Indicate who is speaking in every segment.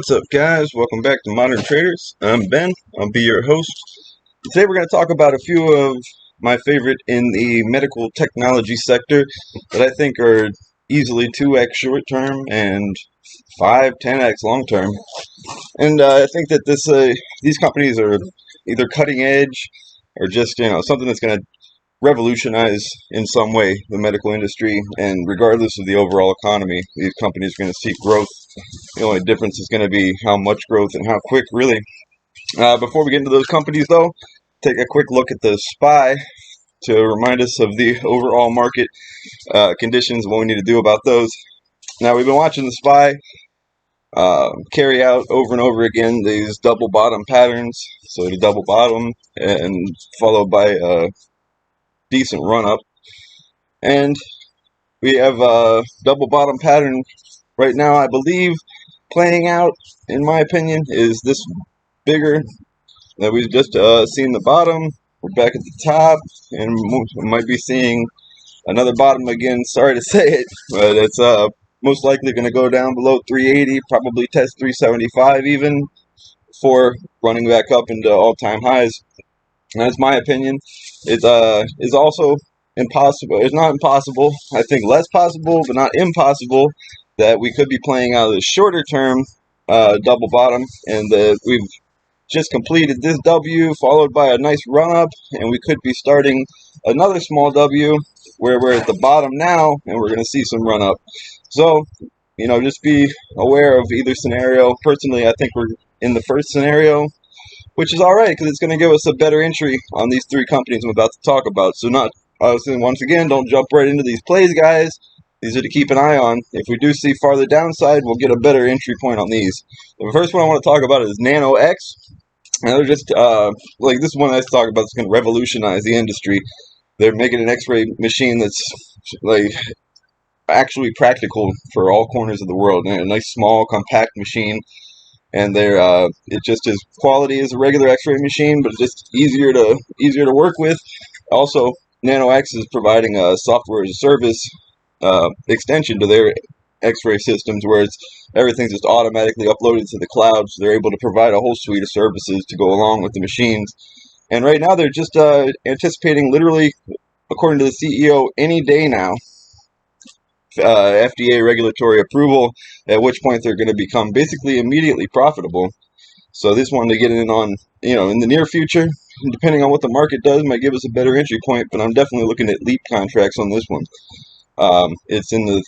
Speaker 1: What's up, guys? Welcome back to Modern Traders. I'm Ben. I'll be your host. Today, we're going to talk about a few of my favorite in the medical technology sector that I think are easily 2x short term and 5-10x long term. And I think that these companies are either cutting edge or just something that's going to revolutionize in some way the medical industry. And regardless of the overall economy, these companies are going to see growth. The only difference is going to be how much growth and how quick, really. Before we get into those companies, though, take a quick look at the SPY to remind us of the overall market conditions, what we need to do about those. Now, we've been watching the SPY carry out over and over again these double bottom patterns. So the double bottom and followed by a decent run up. And we have a double bottom pattern right now, I believe, playing out, in my opinion, is this bigger that we've just seen the bottom. We're back at the top, and we might be seeing another bottom again. Sorry to say it, but it's most likely going to go down below 380, probably test 375 even, before running back up into all-time highs. And that's my opinion. It is also impossible. It's not impossible. I think less possible, but not impossible, that we could be playing out of the shorter term double bottom, and we've just completed this W followed by a nice run up, and we could be starting another small W where we're at the bottom now, and we're going to see some run up. So, just be aware of either scenario. Personally, I think we're in the first scenario, which is all right because it's going to give us a better entry on these three companies I'm about to talk about. So once again, don't jump right into these plays, guys. These are to keep an eye on. If we do see farther downside, we'll get a better entry point on these. The first one I want to talk about is Nano X. Now they're just this one I talk about is going to revolutionize the industry. They're making an X-ray machine that's actually practical for all corners of the world. And a nice, small, compact machine. And it just as quality as a regular X-ray machine, but just easier to work with. Also, Nano X is providing a software as a service extension to their X-ray systems, where everything's just automatically uploaded to the cloud, so they're able to provide a whole suite of services to go along with the machines. And right now, they're just anticipating, literally, according to the CEO, any day now, FDA regulatory approval, at which point they're going to become basically immediately profitable. So this one to get in on, in the near future, depending on what the market does, might give us a better entry point, but I'm definitely looking at leap contracts on this one. It's in the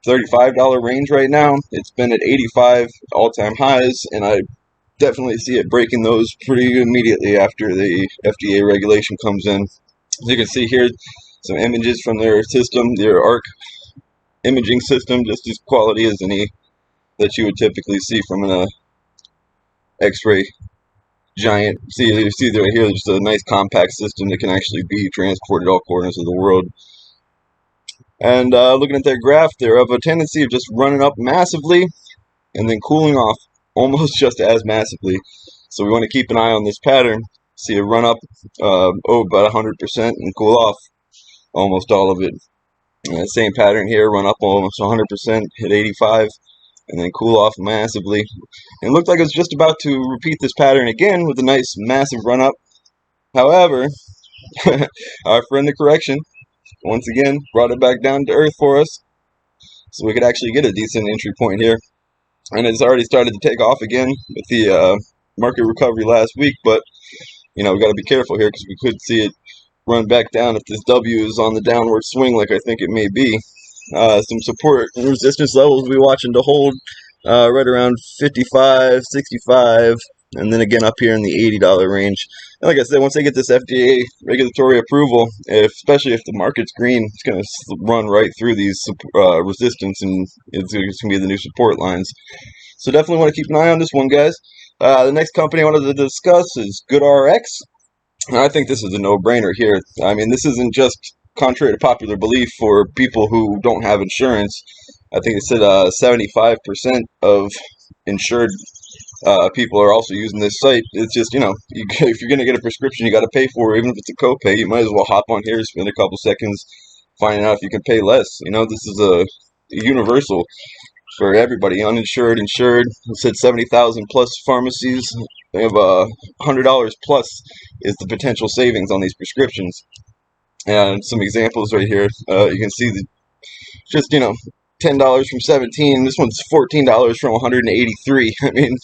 Speaker 1: $35 range right now. It's been at 85 all-time highs, and I definitely see it breaking those pretty immediately after the FDA regulation comes in. As you can see here, some images from their system, their ARC imaging system, just as quality as any that you would typically see from an X-ray giant. See right here, just a nice compact system that can actually be transported all corners of the world. And looking at their graph, they're of a tendency of just running up massively and then cooling off almost just as massively. So we want to keep an eye on this pattern. See a run up about 100% and cool off almost all of it. Same pattern here, run up almost 100%, hit 85, and then cool off massively. And it looked like it was just about to repeat this pattern again with a nice massive run up. However, our friend the correction once again brought it back down to earth for us, so we could actually get a decent entry point here. And it's already started to take off again with the market recovery last week, but we got to be careful here because we could see it run back down if this W is on the downward swing like I think it may be. Some support and resistance levels we'll be watching to hold right around 55, 65, and then again up here in the $80 range. And like I said, once they get this FDA regulatory approval, especially if the market's green, it's going to run right through these resistance, and it's going to be the new support lines. So definitely want to keep an eye on this one, guys. The next company I wanted to discuss is GoodRx. I think this is a no-brainer here. I mean, this isn't just contrary to popular belief for people who don't have insurance. I think it said 75% of insured people are also using this site. It's just, if you're going to get a prescription, you got to pay for it. Even if it's a copay, you might as well hop on here, spend a couple seconds finding out if you can pay less. This is a universal for everybody, uninsured, insured. It said 70,000 plus pharmacies. They have $100 plus is the potential savings on these prescriptions. And some examples right here. You can see the just $10 from 17. This one's $14 from 183. I mean,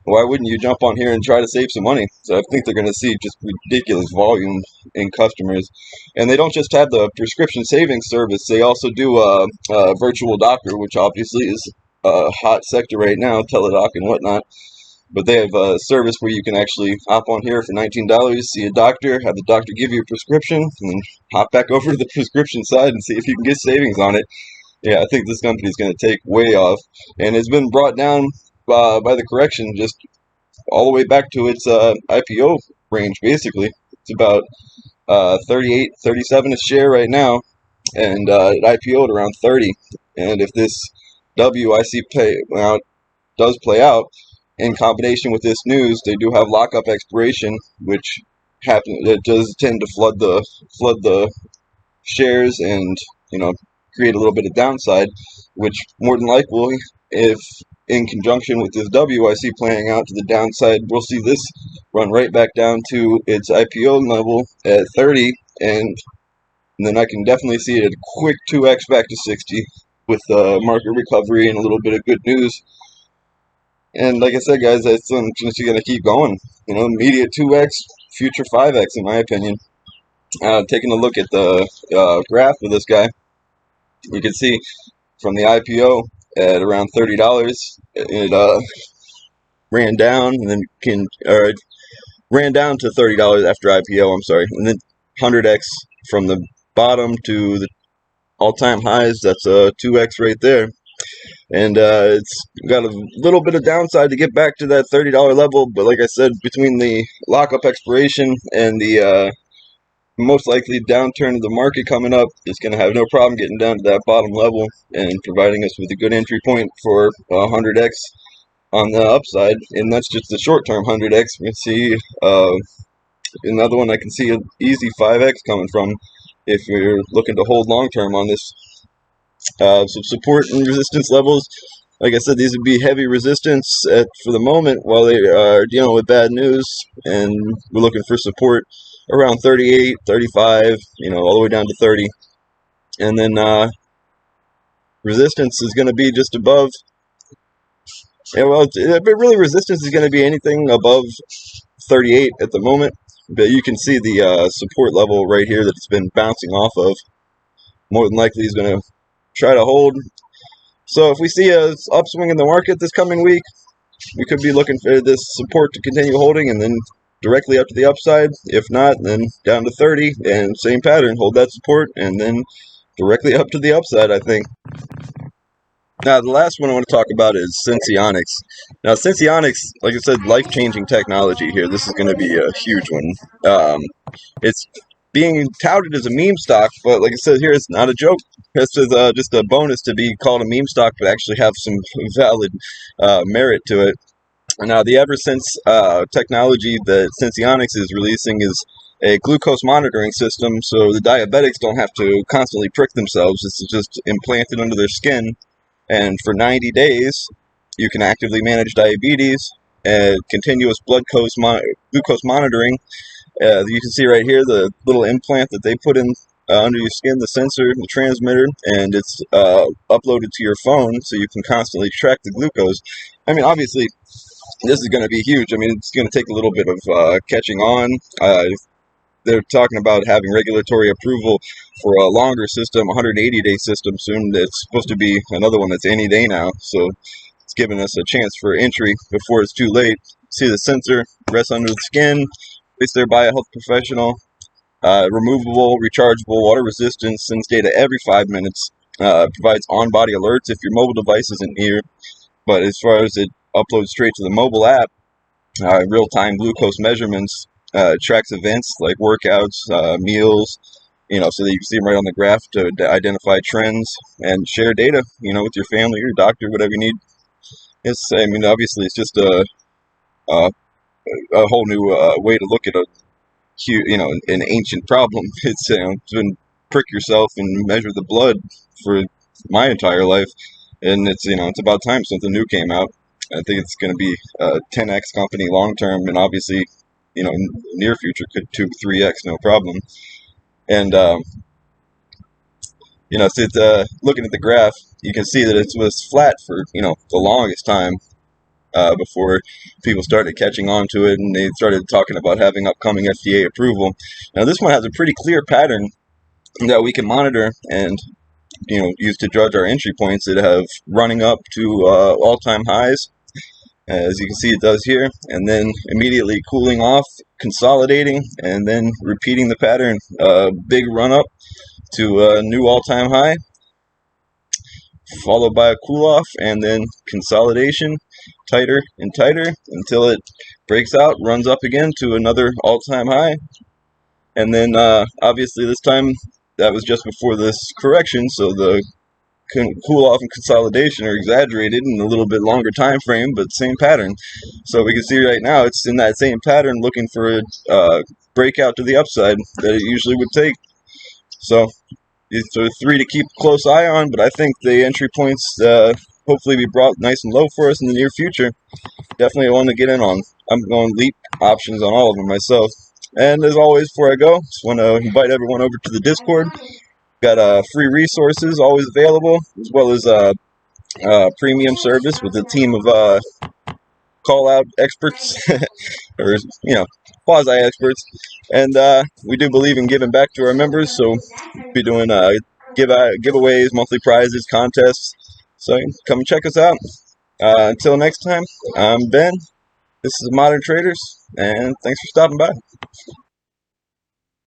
Speaker 1: why wouldn't you jump on here and try to save some money? So I think they're going to see just ridiculous volume in customers. And they don't just have the prescription savings service. They also do a virtual doctor, which obviously is a hot sector right now, teledoc and whatnot. But they have a service where you can actually hop on here for $19, see a doctor, have the doctor give you a prescription, and then hop back over to the prescription side and see if you can get savings on it. Yeah, I think this company is going to take way off, and it's been brought down by the correction just all the way back to its IPO range. Basically, it's about 38, 37 a share right now, and it IPO'd around 30. And if this WIC does play out in combination with this news, they do have lockup expiration, which it does tend to flood the shares and create a little bit of downside, which more than likely, if in conjunction with this WIC playing out to the downside, we'll see this run right back down to its IPO level at 30, and then I can definitely see it a quick 2x back to 60 with market recovery and a little bit of good news. And like I said, guys, that's just going to keep going. Immediate 2x, future 5x, in my opinion. Taking a look at the graph of this guy, you can see from the IPO at around $30, it ran down and then it ran down to $30 after IPO. I'm sorry, and then 100x from the bottom to the all-time highs. That's a 2x right there. And it's got a little bit of downside to get back to that $30 level, but like I said, between the lockup expiration and the most likely downturn of the market coming up, it's going to have no problem getting down to that bottom level and providing us with a good entry point for 100x on the upside. And that's just the short-term 100x. We can see another one I can see an easy 5x coming from if you're looking to hold long-term on this. Some support and resistance levels. Like I said, these would be heavy resistance for the moment while they are dealing with bad news, and we're looking for support around 38, 35, all the way down to 30. And then resistance is going to be just above. But really resistance is going to be anything above 38 at the moment. But you can see the support level right here that it's been bouncing off of. More than likely, he's going to try to hold. So if we see a upswing in the market this coming week, we could be looking for this support to continue holding and then directly up to the upside. If not, then down to 30 and same pattern, hold that support and then directly up to the upside, I think. Now, the last one I want to talk about is Senseonics. Now, Senseonics, like I said, life-changing technology here. This is going to be a huge one. It's being touted as a meme stock, but like I said here, it's not a joke. This is just a bonus to be called a meme stock, but actually have some valid merit to it. Now, the Eversense technology that Senseonics is releasing is a glucose monitoring system, so the diabetics don't have to constantly prick themselves. This is just implanted under their skin, and for 90 days, you can actively manage diabetes and continuous glucose monitoring. You can see right here the little implant that they put in under your skin, the sensor, the transmitter, and it's uploaded to your phone so you can constantly track the glucose. I mean, obviously, this is going to be huge. I mean, it's going to take a little bit of catching on. They're talking about having regulatory approval for a longer system, 180-day system soon. It's supposed to be another one that's any day now. So it's giving us a chance for entry before it's too late. See the sensor rests under the skin, placed there by a health professional. Removable, rechargeable, water resistant, sends data every 5 minutes. Provides on-body alerts if your mobile device isn't near. But as far as it uploads straight to the mobile app, real-time glucose measurements, tracks events like workouts, meals, so that you can see them right on the graph to identify trends and share data, with your family, your doctor, whatever you need. Obviously, it's just a whole new way to look at an ancient problem. It's been prick yourself and measure the blood for my entire life. and it's it's about time something new came out. I think it's going to be a 10x company long term, and obviously, near future could 2-3x no problem. And so it's, looking at the graph, you can see that it was flat for the longest time before people started catching on to it, and they started talking about having upcoming FDA approval. Now this one has a pretty clear pattern that we can monitor and use to judge our entry points that have running up to all-time highs, as you can see it does here, and then immediately cooling off, consolidating, and then repeating the pattern. Big run up to a new all-time high, followed by a cool off, and then consolidation, tighter and tighter until it breaks out, runs up again to another all-time high, and then obviously this time that was just before this correction, so the cool off and consolidation are exaggerated in a little bit longer time frame, but same pattern. So we can see right now it's in that same pattern, looking for a breakout to the upside that it usually would take. So these are three to keep a close eye on, but I think the entry points hopefully be brought nice and low for us in the near future. Definitely one to get in on. I'm going leap options on all of them myself. And as always, before I go, just want to invite everyone over to the Discord. Got free resources always available, as well as premium service with a team of call out experts or quasi experts, and we do believe in giving back to our members, so be doing giveaways, monthly prizes, contests. So come and check us out. Until next time, I'm Ben. This is Modern Traders, and thanks for stopping by.